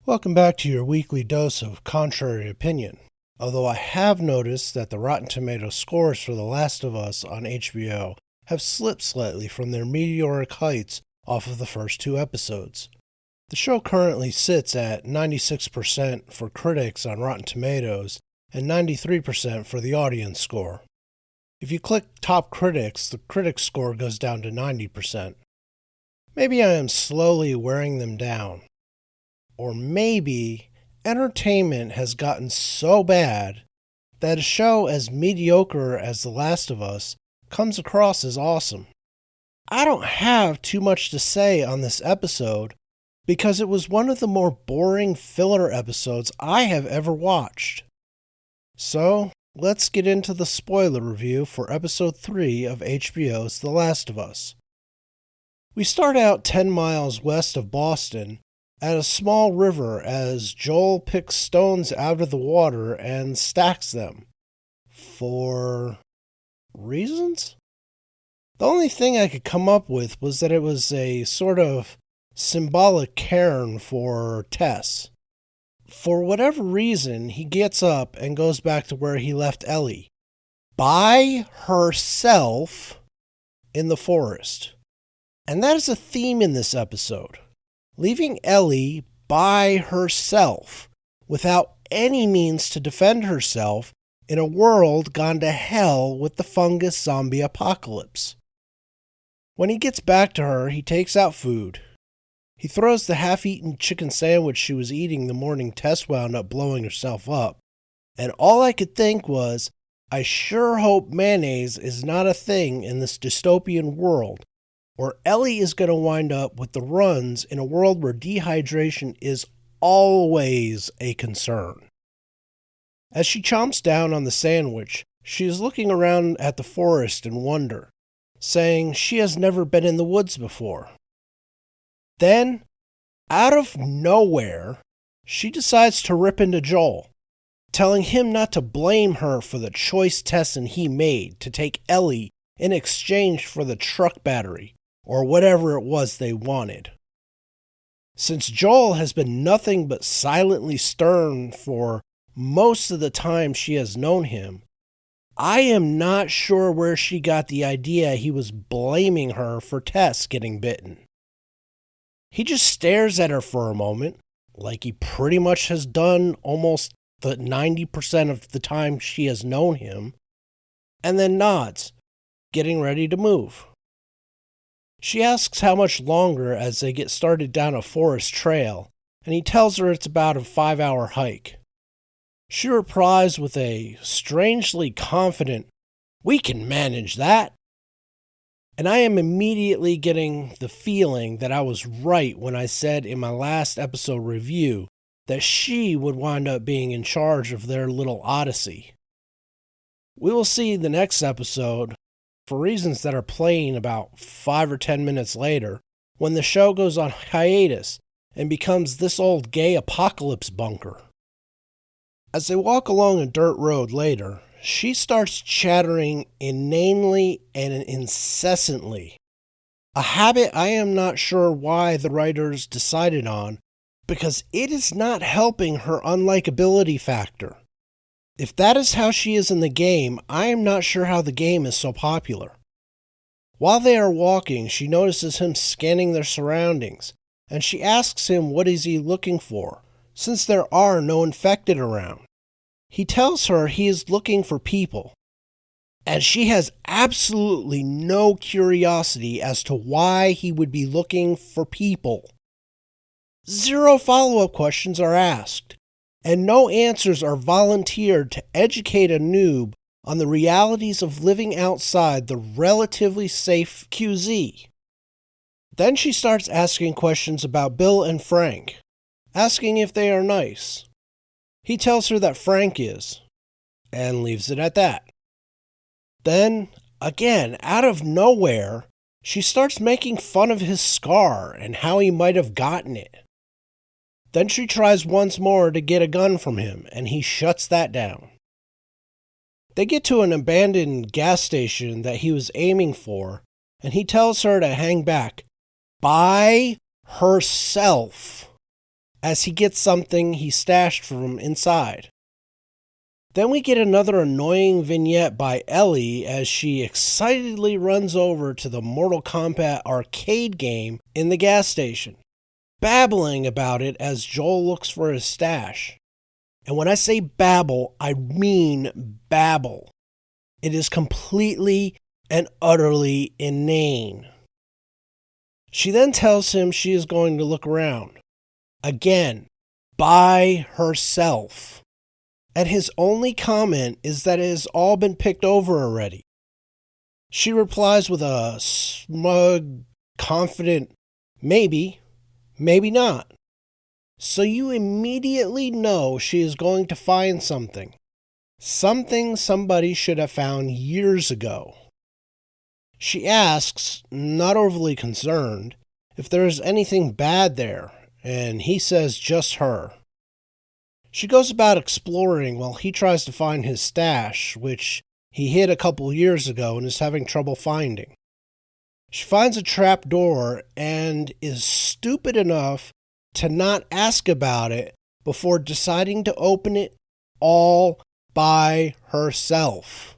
Welcome back to your weekly dose of contrary opinion. Although I have noticed that the Rotten Tomatoes scores for The Last of Us on HBO have slipped slightly from their meteoric heights off of the first two episodes. The show currently sits at 96% for critics on Rotten Tomatoes and 93% for the audience score. If you click Top Critics, the critics score goes down to 90%. Maybe I am slowly wearing them down. Or maybe entertainment has gotten so bad that a show as mediocre as The Last of Us comes across as awesome. I don't have too much to say on this episode because it was one of the more boring filler episodes I have ever watched. So, let's get into the spoiler review for episode 3 of HBO's The Last of Us. We start out 10 miles west of Boston at a small river as Joel picks stones out of the water and stacks them. For reasons? The only thing I could come up with was that it was a sort of symbolic cairn for Tess. For whatever reason, he gets up and goes back to where he left Ellie. By herself in the forest. And that is a theme in this episode. Leaving Ellie by herself without any means to defend herself in a world gone to hell with the fungus zombie apocalypse. When he gets back to her, he takes out food. He throws the half-eaten chicken sandwich she was eating the morning Tess wound up blowing herself up, and all I could think was, I sure hope mayonnaise is not a thing in this dystopian world, or Ellie is going to wind up with the runs in a world where dehydration is always a concern. As she chomps down on the sandwich, she is looking around at the forest in wonder, saying she has never been in the woods before. Then, out of nowhere, she decides to rip into Joel, telling him not to blame her for the choice Tess and he made to take Ellie in exchange for the truck battery, or whatever it was they wanted. Since Joel has been nothing but silently stern for most of the time she has known him, I am not sure where she got the idea he was blaming her for Tess getting bitten. He just stares at her for a moment, like he pretty much has done almost the 90% of the time she has known him, and then nods, getting ready to move. She asks how much longer as they get started down a forest trail, and he tells her it's about a 5-hour hike. She replies with a strangely confident, "We can manage that." And I am immediately getting the feeling that I was right when I said in my last episode review that she would wind up being in charge of their little odyssey. We will see the next episode, for reasons that are plain about 5 or 10 minutes later, when the show goes on hiatus and becomes this old gay apocalypse bunker. As they walk along a dirt road later, she starts chattering inanely and incessantly. A habit I am not sure why the writers decided on, because it is not helping her unlikability factor. If that is how she is in the game, I am not sure how the game is so popular. While they are walking, she notices him scanning their surroundings, and she asks him what is he looking for, since there are no infected around. He tells her he is looking for people, and she has absolutely no curiosity as to why he would be looking for people. 0 follow-up questions are asked, and no answers are volunteered to educate a noob on the realities of living outside the relatively safe QZ. Then she starts asking questions about Bill and Frank, asking if they are nice. He tells her that Frank is, and leaves it at that. Then, again, out of nowhere, she starts making fun of his scar and how he might have gotten it. Then she tries once more to get a gun from him, and he shuts that down. They get to an abandoned gas station that he was aiming for, and he tells her to hang back by herself. as he gets something he stashed from inside. Then we get another annoying vignette by Ellie as she excitedly runs over to the Mortal Kombat arcade game in the gas station, babbling about it as Joel looks for his stash. And when I say babble, I mean babble. It is completely and utterly inane. She then tells him she is going to look around. Again, by herself. And his only comment is that it has all been picked over already. She replies with a smug, confident, maybe, maybe not. So you immediately know she is going to find something. Something somebody should have found years ago. She asks, not overly concerned, if there is anything bad there, and he says just her. She goes about exploring while he tries to find his stash, which he hid a couple years ago and is having trouble finding. She finds a trap door and is stupid enough to not ask about it before deciding to open it all by herself.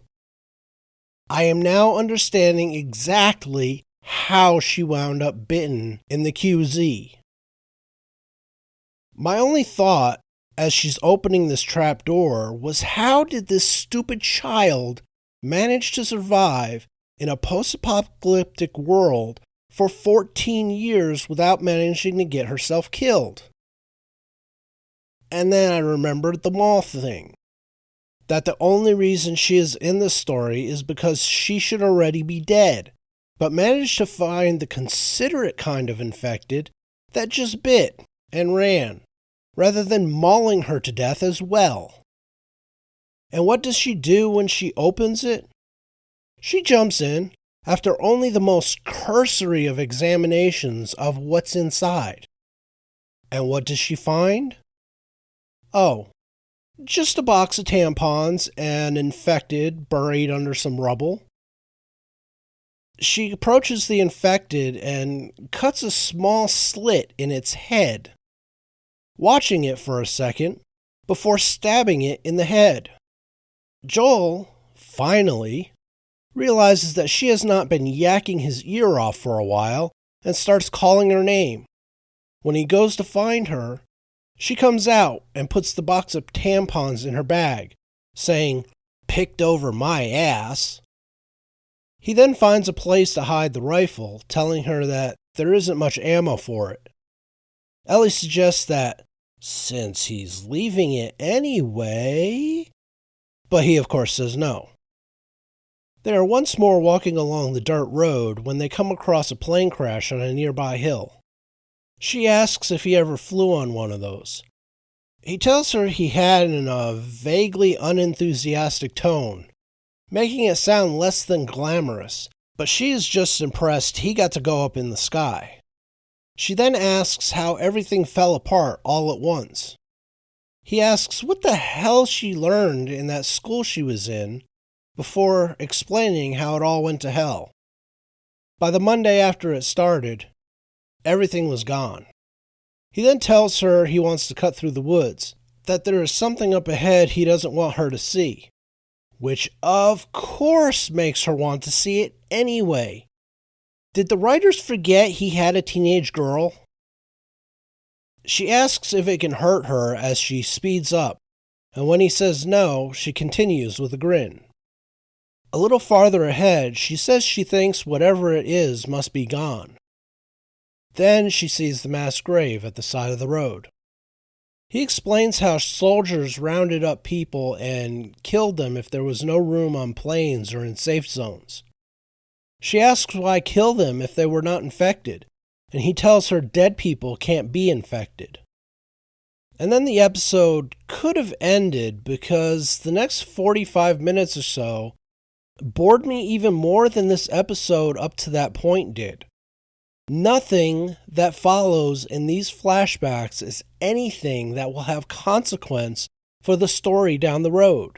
I am now understanding exactly how she wound up bitten in the QZ. My only thought as she's opening this trap door was, how did this stupid child manage to survive in a post-apocalyptic world for 14 years without managing to get herself killed? And then I remembered the moth thing. That the only reason she is in the story is because she should already be dead, but managed to find the considerate kind of infected that just bit and ran, rather than mauling her to death as well. And what does she do when she opens it? She jumps in after only the most cursory of examinations of what's inside. And what does she find? Oh, just a box of tampons and infected buried under some rubble. She approaches the infected and cuts a small slit in its head, watching it for a second before stabbing it in the head. Joel, finally, realizes that she has not been yakking his ear off for a while and starts calling her name. When he goes to find her, she comes out and puts the box of tampons in her bag, saying, "Picked over my ass." He then finds a place to hide the rifle, telling her that there isn't much ammo for it. Ellie suggests that, since he's leaving it anyway, but he of course says no. They are once more walking along the dirt road when they come across a plane crash on a nearby hill. She asks if he ever flew on one of those. He tells her he had in a vaguely unenthusiastic tone, making it sound less than glamorous, but she is just impressed he got to go up in the sky. She then asks how everything fell apart all at once. He asks what the hell she learned in that school she was in, before explaining how it all went to hell. By the Monday after it started, everything was gone. He then tells her he wants to cut through the woods, that there is something up ahead he doesn't want her to see, which of course makes her want to see it anyway. Did the writers forget he had a teenage girl? She asks if it can hurt her as she speeds up, and when he says no, she continues with a grin. A little farther ahead, she says she thinks whatever it is must be gone. Then she sees the mass grave at the side of the road. He explains how soldiers rounded up people and killed them if there was no room on planes or in safe zones. She asks why kill them if they were not infected, and he tells her dead people can't be infected. And then the episode could have ended because the next 45 minutes or so bored me even more than this episode up to that point did. Nothing that follows in these flashbacks is anything that will have consequence for the story down the road.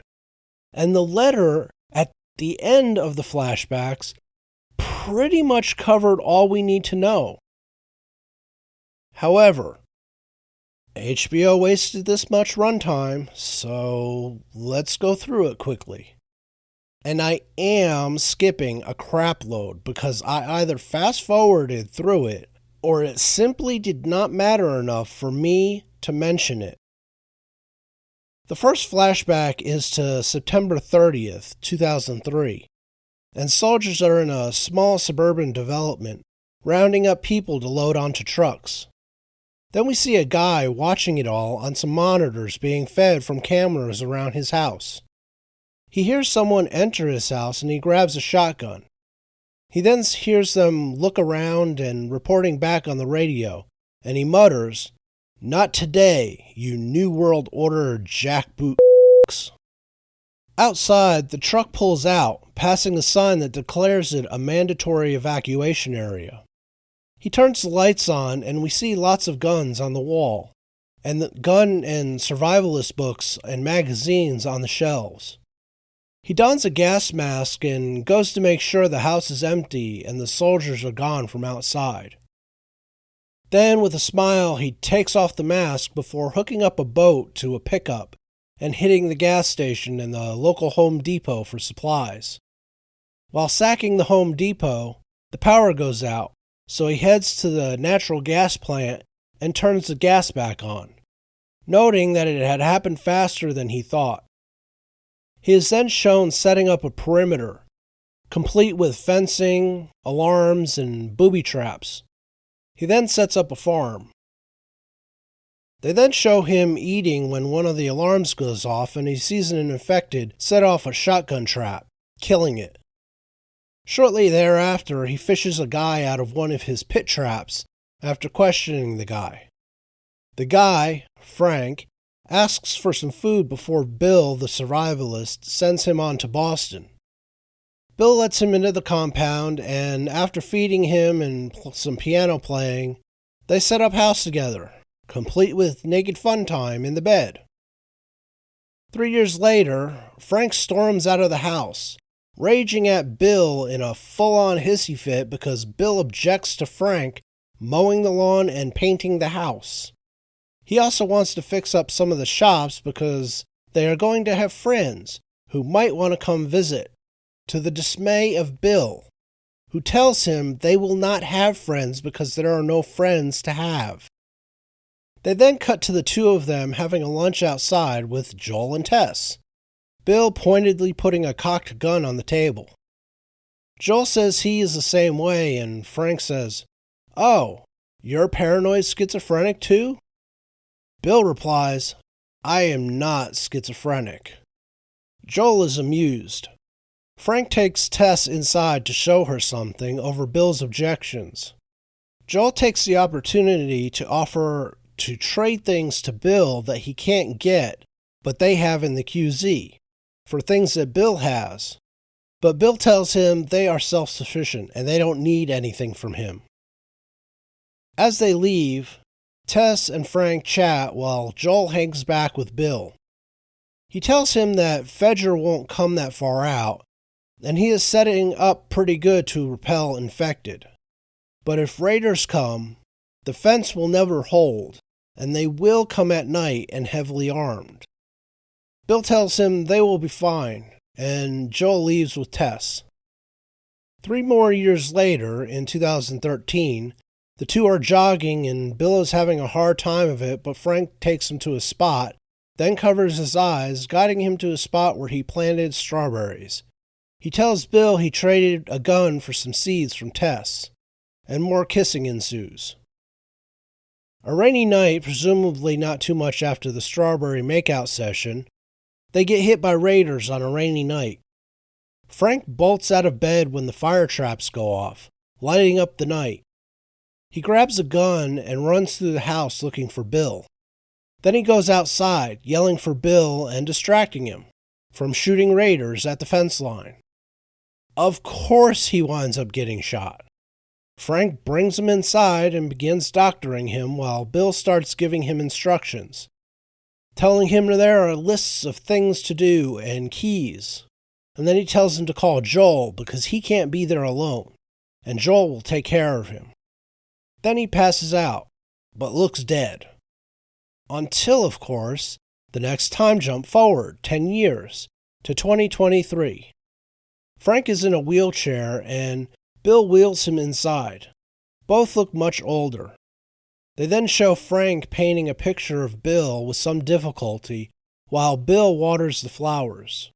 And the letter at the end of the flashbacks pretty much covered all we need to know. However, HBO wasted this much runtime, so let's go through it quickly. And I am skipping a crap load because I either fast forwarded through it or it simply did not matter enough for me to mention it. The first flashback is to September 30th, 2003, and soldiers are in a small suburban development, rounding up people to load onto trucks. Then we see a guy watching it all on some monitors being fed from cameras around his house. He hears someone enter his house and he grabs a shotgun. He then hears them look around and reporting back on the radio, and he mutters, "Not today, you New World Order jackboot f***s." Outside, the truck pulls out, passing a sign that declares it a mandatory evacuation area. He turns the lights on and we see lots of guns on the wall, and the gun and survivalist books and magazines on the shelves. He dons a gas mask and goes to make sure the house is empty and the soldiers are gone from outside. Then, with a smile, he takes off the mask before hooking up a boat to a pickup and hitting the gas station and the local Home Depot for supplies. While sacking the Home Depot, the power goes out, so he heads to the natural gas plant and turns the gas back on, noting that it had happened faster than he thought. He is then shown setting up a perimeter, complete with fencing, alarms, and booby traps. He then sets up a farm. They then show him eating when one of the alarms goes off and he sees an infected set off a shotgun trap, killing it. Shortly thereafter, he fishes a guy out of one of his pit traps after questioning the guy. The guy, Frank, asks for some food before Bill, the survivalist, sends him on to Boston. Bill lets him into the compound, and after feeding him and some piano playing, they set up house together, complete with naked fun time in the bed. 3 years later, Frank storms out of the house, raging at Bill in a full-on hissy fit because Bill objects to Frank mowing the lawn and painting the house. He also wants to fix up some of the shops because they are going to have friends who might want to come visit, to the dismay of Bill, who tells him they will not have friends because there are no friends to have. They then cut to the two of them having a lunch outside with Joel and Tess, Bill pointedly putting a cocked gun on the table. Joel says he is the same way, and Frank says, "Oh, you're paranoid schizophrenic too?" Bill replies, "I am not schizophrenic." Joel is amused. Frank takes Tess inside to show her something over Bill's objections. Joel takes the opportunity to offer to trade things to Bill that he can't get, but they have in the QZ, for things that Bill has. But Bill tells him they are self-sufficient and they don't need anything from him. As they leave, Tess and Frank chat while Joel hangs back with Bill. He tells him that Fedger won't come that far out, and he is setting up pretty good to repel infected. But if raiders come, the fence will never hold, and they will come at night and heavily armed. Bill tells him they will be fine, and Joel leaves with Tess. 3 more years later, in 2013, the two are jogging and Bill is having a hard time of it, but Frank takes him to a spot, then covers his eyes, guiding him to a spot where he planted strawberries. He tells Bill he traded a gun for some seeds from Tess, and more kissing ensues. A rainy night, presumably not too much after the strawberry makeout session, they get hit by raiders on a rainy night. Frank bolts out of bed when the fire traps go off, lighting up the night. He grabs a gun and runs through the house looking for Bill. Then he goes outside, yelling for Bill and distracting him from shooting raiders at the fence line. Of course he winds up getting shot. Frank brings him inside and begins doctoring him while Bill starts giving him instructions, telling him there are lists of things to do and keys. And then he tells him to call Joel because he can't be there alone, and Joel will take care of him. Then he passes out, but looks dead. Until, of course, the next time jump forward 10 years to 2023. Frank is in a wheelchair and Bill wheels him inside. Both look much older. They then show Frank painting a picture of Bill with some difficulty while Bill waters the flowers.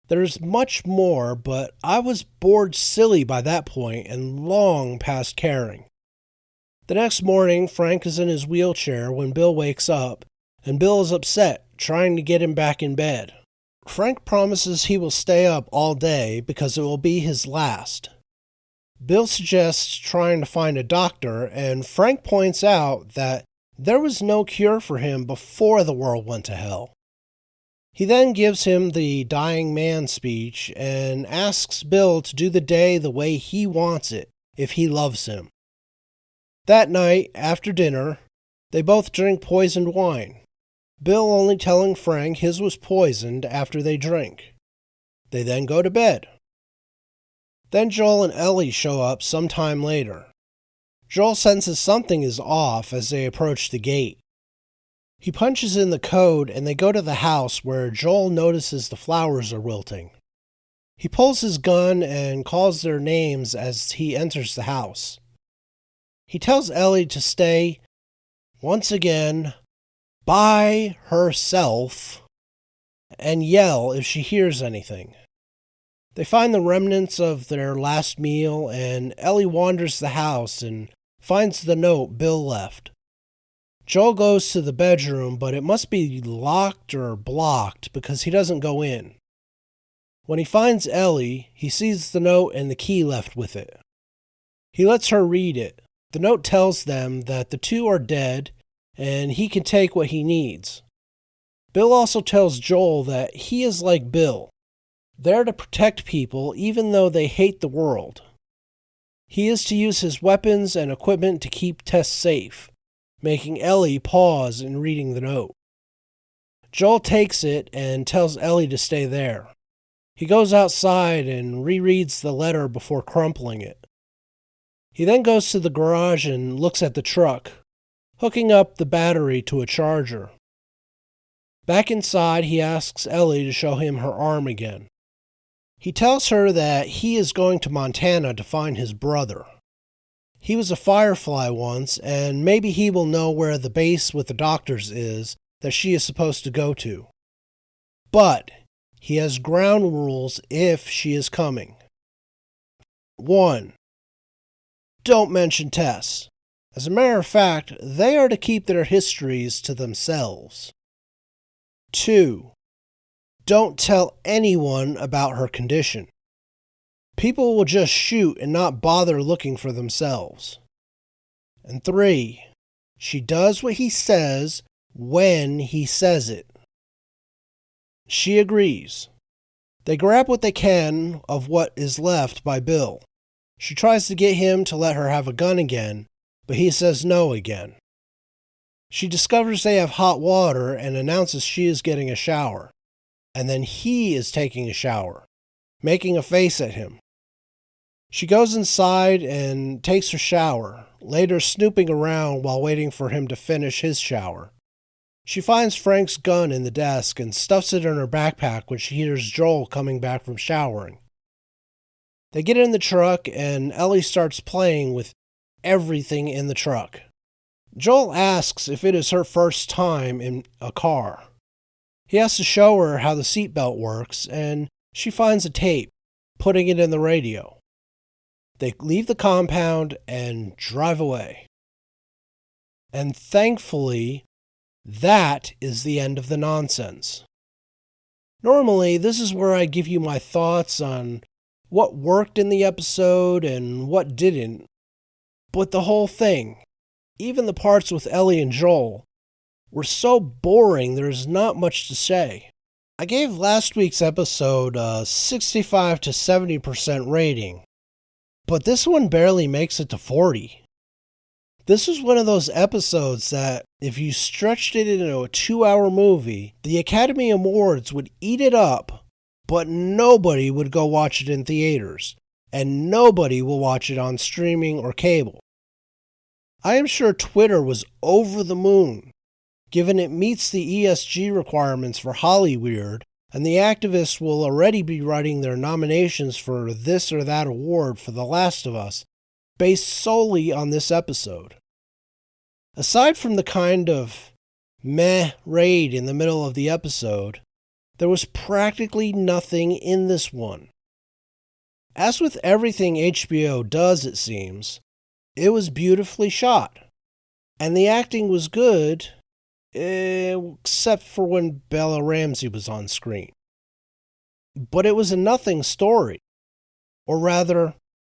There's much more, but I was bored silly by that point and long past caring. The next morning, Frank is in his wheelchair when Bill wakes up, and Bill is upset, trying to get him back in bed. Frank promises he will stay up all day because it will be his last. Bill suggests trying to find a doctor, and Frank points out that there was no cure for him before the world went to hell. He then gives him the dying man speech and asks Bill to do the day the way he wants it, if he loves him. That night, after dinner, they both drink poisoned wine, Bill only telling Frank his was poisoned after they drink. They then go to bed. Then Joel and Ellie show up sometime later. Joel senses something is off as they approach the gate. He punches in the code and they go to the house where Joel notices the flowers are wilting. He pulls his gun and calls their names as he enters the house. He tells Ellie to stay, once again, by herself, and yell if she hears anything. They find the remnants of their last meal, and Ellie wanders the house and finds the note Bill left. Joel goes to the bedroom, but it must be locked or blocked because he doesn't go in. When he finds Ellie, he sees the note and the key left with it. He lets her read it. The note tells them that the two are dead and he can take what he needs. Bill also tells Joel that he is like Bill, there to protect people even though they hate the world. He is to use his weapons and equipment to keep Tess safe, making Ellie pause in reading the note. Joel takes it and tells Ellie to stay there. He goes outside and rereads the letter before crumpling it. He then goes to the garage and looks at the truck, hooking up the battery to a charger. Back inside, he asks Ellie to show him her arm again. He tells her that he is going to Montana to find his brother. He was a firefly once, and maybe he will know where the base with the doctors is that she is supposed to go to. But he has ground rules if she is coming. 1. Don't mention Tess. As a matter of fact, they are to keep their histories to themselves. 2. Don't tell anyone about her condition. People will just shoot and not bother looking for themselves. And 3. She does what he says when he says it. She agrees. They grab what they can of what is left by Bill. She tries to get him to let her have a gun again, but he says no again. She discovers they have hot water and announces she is getting a shower. And then he is taking a shower, making a face at him. She goes inside and takes her shower, later snooping around while waiting for him to finish his shower. She finds Frank's gun in the desk and stuffs it in her backpack when she hears Joel coming back from showering. They get in the truck and Ellie starts playing with everything in the truck. Joel asks if it is her first time in a car. He has to show her how the seatbelt works, and she finds a tape, putting it in the radio. They leave the compound and drive away. And thankfully, that is the end of the nonsense. Normally, this is where I give you my thoughts on what worked in the episode and what didn't. But the whole thing, even the parts with Ellie and Joel, were so boring there's not much to say. I gave last week's episode a 65 to 70% rating, but this one barely makes it to 40. This was one of those episodes that, if you stretched it into a 2-hour movie, the Academy Awards would eat it up, but nobody would go watch it in theaters, and nobody will watch it on streaming or cable. I am sure Twitter was over the moon. given it meets the ESG requirements for Hollyweird, and the activists will already be writing their nominations for this or that award for The Last of Us, based solely on this episode. Aside from the kind of meh raid in the middle of the episode, there was practically nothing in this one. As with everything HBO does, it seems, it was beautifully shot, and the acting was good, except for when Bella Ramsey was on screen. But it was a nothing story, or rather,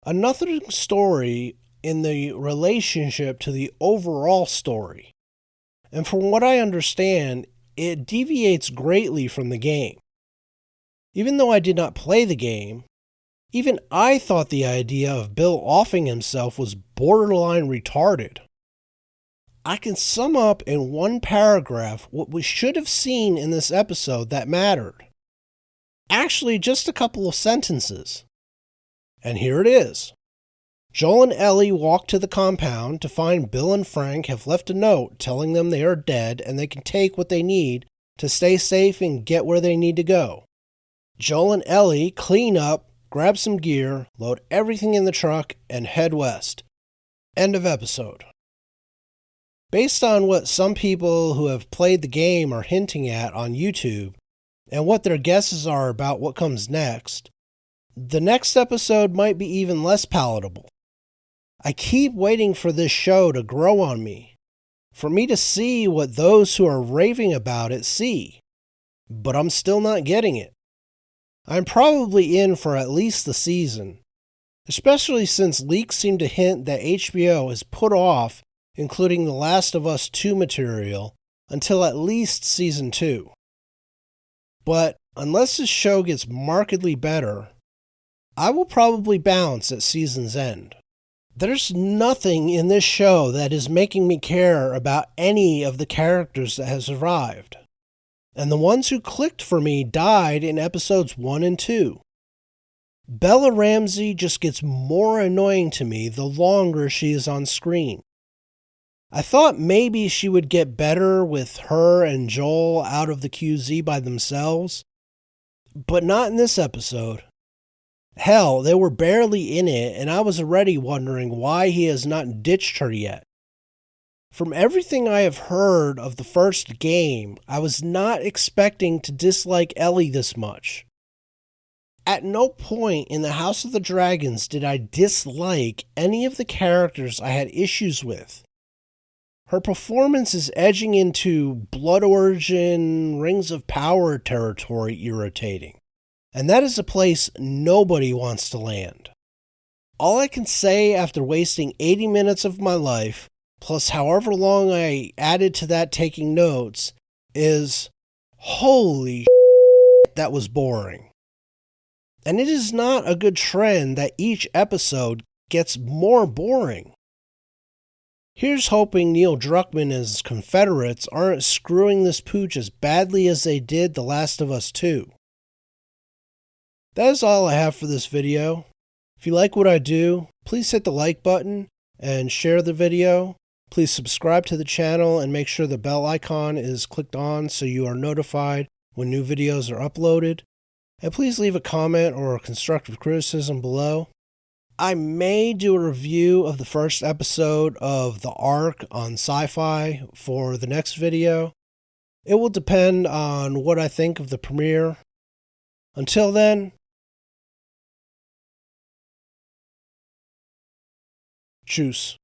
a nothing story in the relationship to the overall story. And from what I understand, it deviates greatly from the game. Even though I did not play the game, even I thought the idea of Bill offing himself was borderline retarded. I can sum up in one paragraph what we should have seen in this episode that mattered. Actually, just a couple of sentences. And here it is. Joel and Ellie walk to the compound to find Bill and Frank have left a note telling them they are dead and they can take what they need to stay safe and get where they need to go. Joel and Ellie clean up, grab some gear, load everything in the truck, and head west. End of episode. Based on what some people who have played the game are hinting at on YouTube, and what their guesses are about what comes next, the next episode might be even less palatable. I keep waiting for this show to grow on me, for me to see what those who are raving about it see, but I'm still not getting it. I'm probably in for at least the season, especially since leaks seem to hint that HBO has put off including The Last of Us 2 material until at least Season 2. But unless this show gets markedly better, I will probably bounce at season's end. There's nothing in this show that is making me care about any of the characters that have survived. And the ones who clicked for me died in episodes 1 and 2. Bella Ramsey just gets more annoying to me the longer she is on screen. I thought maybe she would get better with her and Joel out of the QZ by themselves, but not in this episode. Hell, they were barely in it, and I was already wondering why he has not ditched her yet. From everything I have heard of the first game, I was not expecting to dislike Ellie this much. At no point in the House of the Dragons did I dislike any of the characters I had issues with. Her performance is edging into Blood Origin, Rings of Power territory irritating. And that is a place nobody wants to land. All I can say after wasting 80 minutes of my life, plus however long I added to that taking notes, is holy shit, that was boring. And it is not a good trend that each episode gets more boring. Here's hoping Neil Druckmann and his Confederates aren't screwing this pooch as badly as they did The Last of Us 2. That is all I have for this video. If you like what I do, please hit the like button and share the video. Please subscribe to the channel and make sure the bell icon is clicked on so you are notified when new videos are uploaded. And please leave a comment or constructive criticism below. I may do a review of the first episode of The Ark on Sci-Fi for the next video. It will depend on what I think of the premiere. Until then, tschüss.